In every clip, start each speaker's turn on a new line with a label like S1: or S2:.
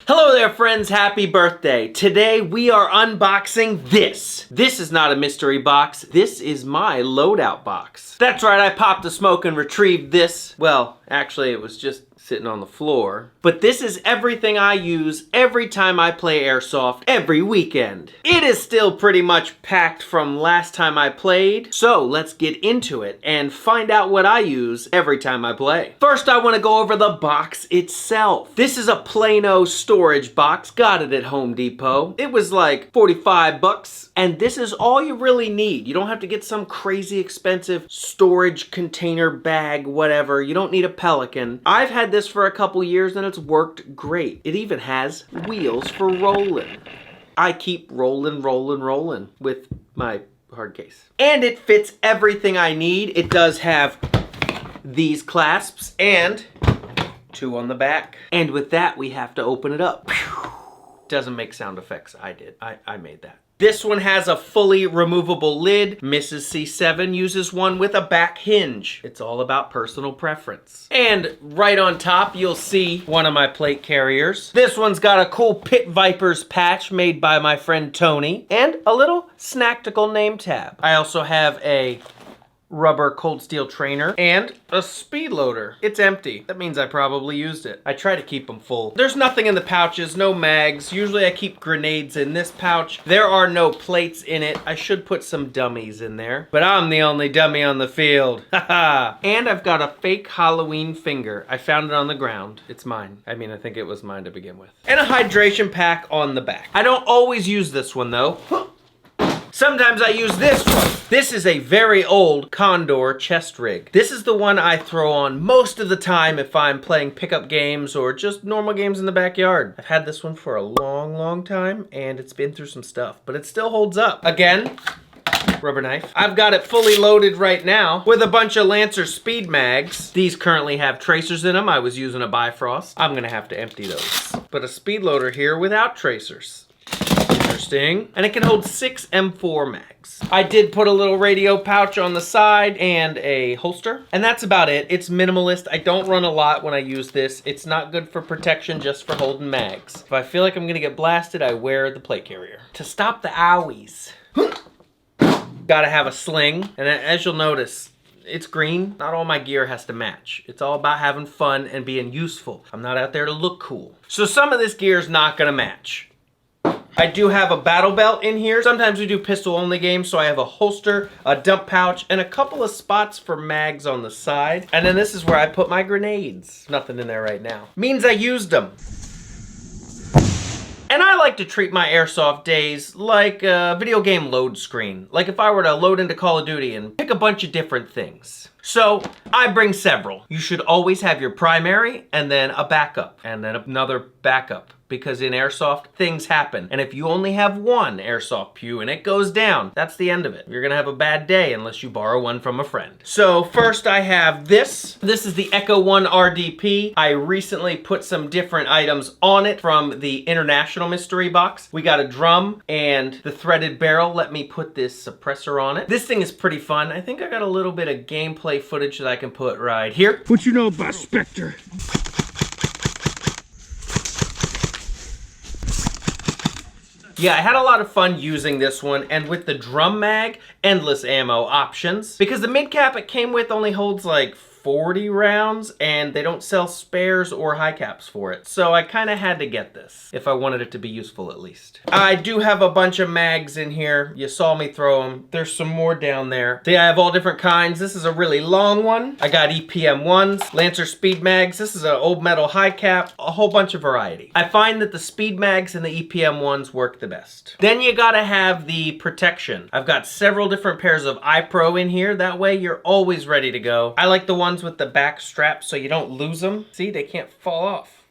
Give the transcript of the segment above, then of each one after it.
S1: Hello there friends, happy birthday. Today we are unboxing this. This is not a mystery box, this is my loadout box. That's right, I popped the smoke and retrieved this. Well, actually it was just sitting on the floor. But this is everything I use every time I play Airsoft, every weekend. It is still pretty much packed from last time I played, so let's get into it and find out what I use every time I play. First, I want to go over the box itself. This is a Plano storage box, got it at Home Depot. It was like 45 bucks, and this is all you really need. You don't have to get some crazy expensive storage container bag, whatever. You don't need a Pelican. I've had this for a couple years and it's worked great. It even has wheels for rolling. I keep rolling with my hard case. And it fits everything I need. It does have these clasps and two on the back. And with that, we have to open it up. Doesn't make sound effects. I did. I made that. This one has a fully removable lid. Mrs. C7 uses one with a back hinge. It's all about personal preference. And right on top, you'll see one of my plate carriers. This one's got a cool Pit Vipers patch made by my friend Tony and a little Snacktical name tab. I also have a rubber cold steel trainer and a speed loader. It's empty. That means I probably used it. I try to keep them full. There's nothing in the pouches, no mags. Usually I keep grenades in this pouch. There are no plates in it. I should put some dummies in there, but I'm the only dummy on the field. Haha. And I've got a fake Halloween finger. I found it on the ground. It's mine. I mean, I think it was mine to begin with. And a hydration pack on the back. I don't always use this one though. Sometimes I use this one. This is a very old Condor chest rig. This is the one I throw on most of the time if I'm playing pickup games or just normal games in the backyard. I've had this one for a long time and it's been through some stuff, but it still holds up. Again, rubber knife. I've got it fully loaded right now with a bunch of Lancer speed mags. These currently have tracers in them. I was using a Bifrost. I'm gonna have to empty those. But a speed loader here without tracers. Interesting. And it can hold 6 M4 mags. I did put a little radio pouch on the side and a holster, and that's about it. It's minimalist. I don't run a lot when I use this. It's not good for protection, just for holding mags. If I feel like I'm gonna get blasted, I wear the plate carrier. To stop the owies. Gotta have a sling, and as you'll notice, it's green. Not all my gear has to match. It's all about having fun and being useful. I'm not out there to look cool. So some of this gear is not gonna match. I do have a battle belt in here. Sometimes we do pistol only games, so I have a holster, a dump pouch, and a couple of spots for mags on the side. And then this is where I put my grenades. Nothing in there right now. Means I used them. And I like to treat my Airsoft days like a video game load screen. Like if I were to load into Call of Duty and pick a bunch of different things. So I bring several. You should always have your primary and then a backup and then another backup. Because in Airsoft, things happen. And if you only have one Airsoft pew and it goes down, that's the end of it. You're gonna have a bad day unless you borrow one from a friend. So first I have this. This is the Echo 1 RDP. I recently put some different items on it from the International Mystery Box. We got a drum and the threaded barrel. Let me put this suppressor on it. This thing is pretty fun. I think I got a little bit of gameplay footage that I can put right here.
S2: What you know about Spectre?
S1: Yeah, I had a lot of fun using this one, and with the drum mag, endless ammo options. Because the mid cap it came with only holds like 40 rounds, and they don't sell spares or high caps for it. So I kind of had to get this, if I wanted it to be useful at least. I do have a bunch of mags in here. You saw me throw them. There's some more down there. See, I have all different kinds. This is a really long one. I got EPM ones, Lancer speed mags. This is an old metal high cap, a whole bunch of variety. I find that the speed mags and the EPM ones work the best. Then you gotta have the protection. I've got several different pairs of iPro in here. That way you're always ready to go. I like the ones with the back strap so you don't lose them. See, they can't fall off.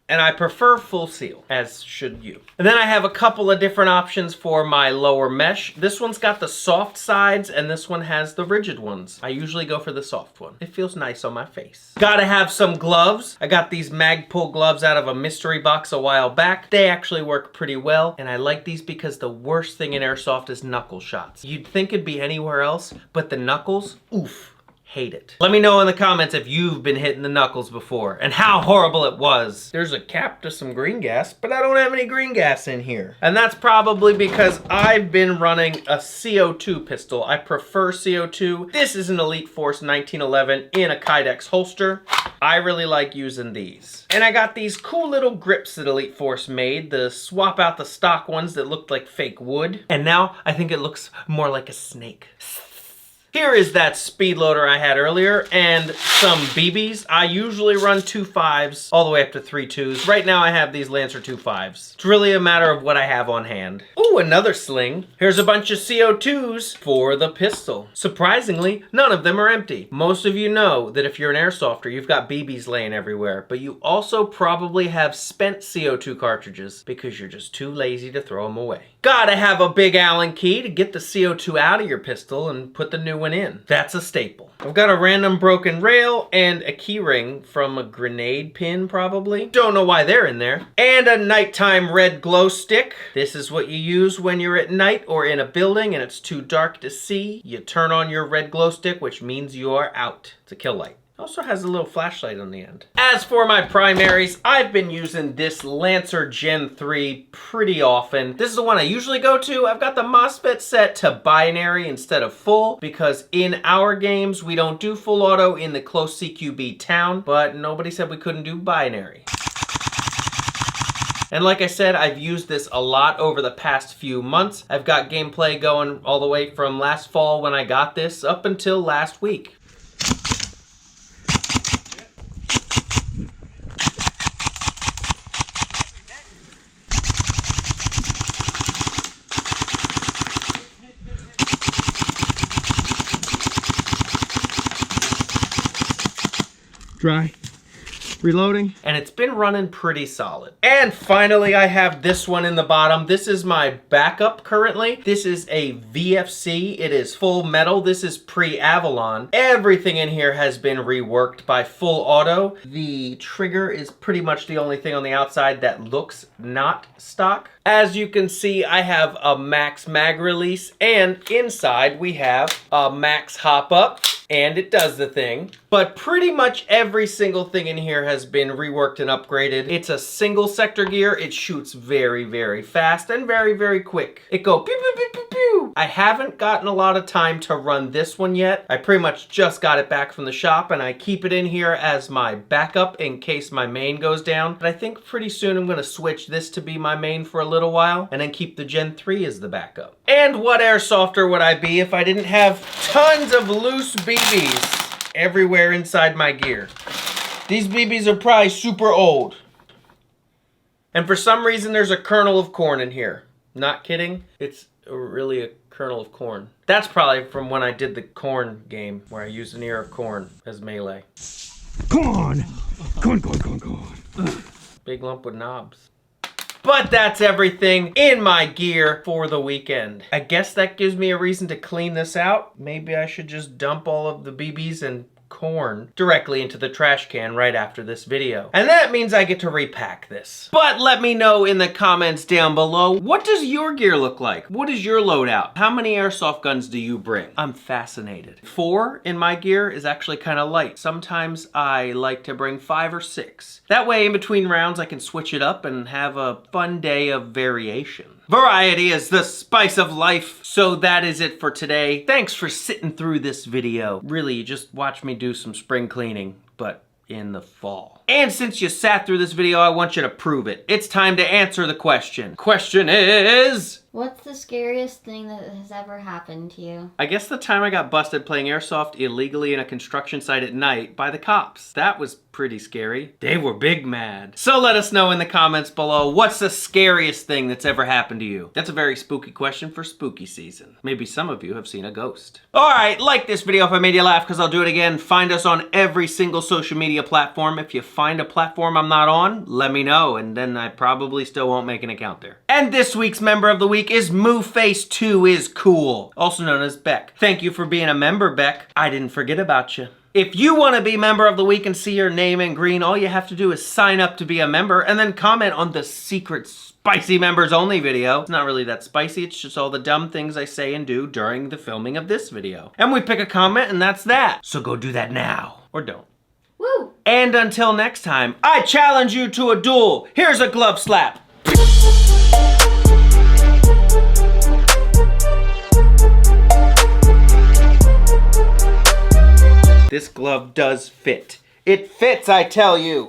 S1: And I prefer full seal, as should you. And then I have a couple of different options for my lower mesh. This one's got the soft sides and this one has the rigid ones. I usually go for the soft one. It feels nice on my face. Gotta have some gloves. I got these Magpul gloves out of a mystery box a while back. They actually work pretty well, and I like these because the worst thing in Airsoft is knuckle shots. You'd think it'd be anywhere else, but the knuckles, oof. hate it. Let me know in the comments if you've been hitting the knuckles before and how horrible it was. There's a cap to some green gas, but I don't have any green gas in here. And that's probably because I've been running a CO2 pistol. I prefer CO2. This is an Elite Force 1911 in a Kydex holster. I really like using these. And I got these cool little grips that Elite Force made to swap out the stock ones that looked like fake wood. And now I think it looks more like a snake. Here is that speed loader I had earlier and some BBs. I usually run 2.5s all the way up to 3.2s. Right now I have these Lancer 2.5s. It's really a matter of what I have on hand. Ooh, another sling. Here's a bunch of CO2s for the pistol. Surprisingly, none of them are empty. Most of you know that if you're an airsofter, you've got BBs laying everywhere, but you also probably have spent CO2 cartridges because you're just too lazy to throw them away. Gotta have a big Allen key to get the CO2 out of your pistol and put the new one in. That's a staple. I've got a random broken rail and a key ring from a grenade pin probably. Don't know why they're in there. And a nighttime red glow stick. This is what you use when you're at night or in a building and it's too dark to see. You turn on your red glow stick, which means you are out. It's a kill light. Also has a little flashlight on the end. As for my primaries, I've been using this Lancer Gen 3 pretty often. This is the one I usually go to. I've got the MOSFET set to binary instead of full because in our games, we don't do full auto in the close CQB town, but nobody said we couldn't do binary. And like I said, I've used this a lot over the past few months. I've got gameplay going all the way from last fall when I got this up until last week.
S2: Dry. Reloading.
S1: And it's been running pretty solid. And finally, I have this one in the bottom. This is my backup currently. This is a VFC. It is full metal. This is pre-Avalon. Everything in here has been reworked by Full Auto. The trigger is pretty much the only thing on the outside that looks not stock. As you can see, I have a max mag release, and inside we have a max hop up, and it does the thing. But pretty much every single thing in here has been reworked and upgraded. It's a single sector gear. It shoots very, very fast and very, very quick. It goes pew, pew, pew, pew, pew. I haven't gotten a lot of time to run this one yet. I pretty much just got it back from the shop, and I keep it in here as my backup in case my main goes down. But I think pretty soon I'm gonna switch this to be my main for a little while, and then keep the Gen 3 as the backup. And what airsofter would I be if I didn't have tons of loose BBs everywhere inside my gear? These BBs are probably super old. And for some reason, there's a kernel of corn in here. Not kidding. It's really a kernel of corn. That's probably from when I did the corn game, where I used an ear of corn as melee.
S2: Corn! Corn, corn, corn, corn.
S1: Big lump with knobs. But that's everything in my gear for the weekend. I guess that gives me a reason to clean this out. Maybe I should just dump all of the BBs and corn directly into the trash can right after this video. And that means I get to repack this. But let me know in the comments down below, what does your gear look like? What is your loadout? How many airsoft guns do you bring? I'm fascinated. 4 in my gear is actually kind of light. Sometimes I like to bring 5 or 6. That way in between rounds I can switch it up and have a fun day of variation. Variety is the spice of life. So that is it for today. Thanks for sitting through this video. Really, you just watch me do some spring cleaning, but in the fall. And since you sat through this video, I want you to prove it. It's time to answer the question. Question is...
S3: what's the scariest thing that has ever happened to you?
S1: I guess the time I got busted playing airsoft illegally in a construction site at night by the cops. That was pretty scary. They were big mad. So let us know in the comments below, what's the scariest thing that's ever happened to you? That's a very spooky question for spooky season. Maybe some of you have seen a ghost. All right, like this video if I made you laugh, because I'll do it again. Find us on every single social media platform. If you find a platform I'm not on, let me know, and then I probably still won't make an account there. And this week's member of the week is MooFace2 is cool, also known as Beck. Thank you for being a member, Beck. I didn't forget about you. If you want to be member of the week and see your name in green, all you have to do is sign up to be a member and then comment on the secret spicy members only video. It's not really that spicy, it's just all the dumb things I say and do during the filming of this video. And we pick a comment and that's that. So go do that now. Or don't.
S3: Woo!
S1: And until next time, I challenge you to a duel. Here's a glove slap. This glove does fit. It fits, I tell you.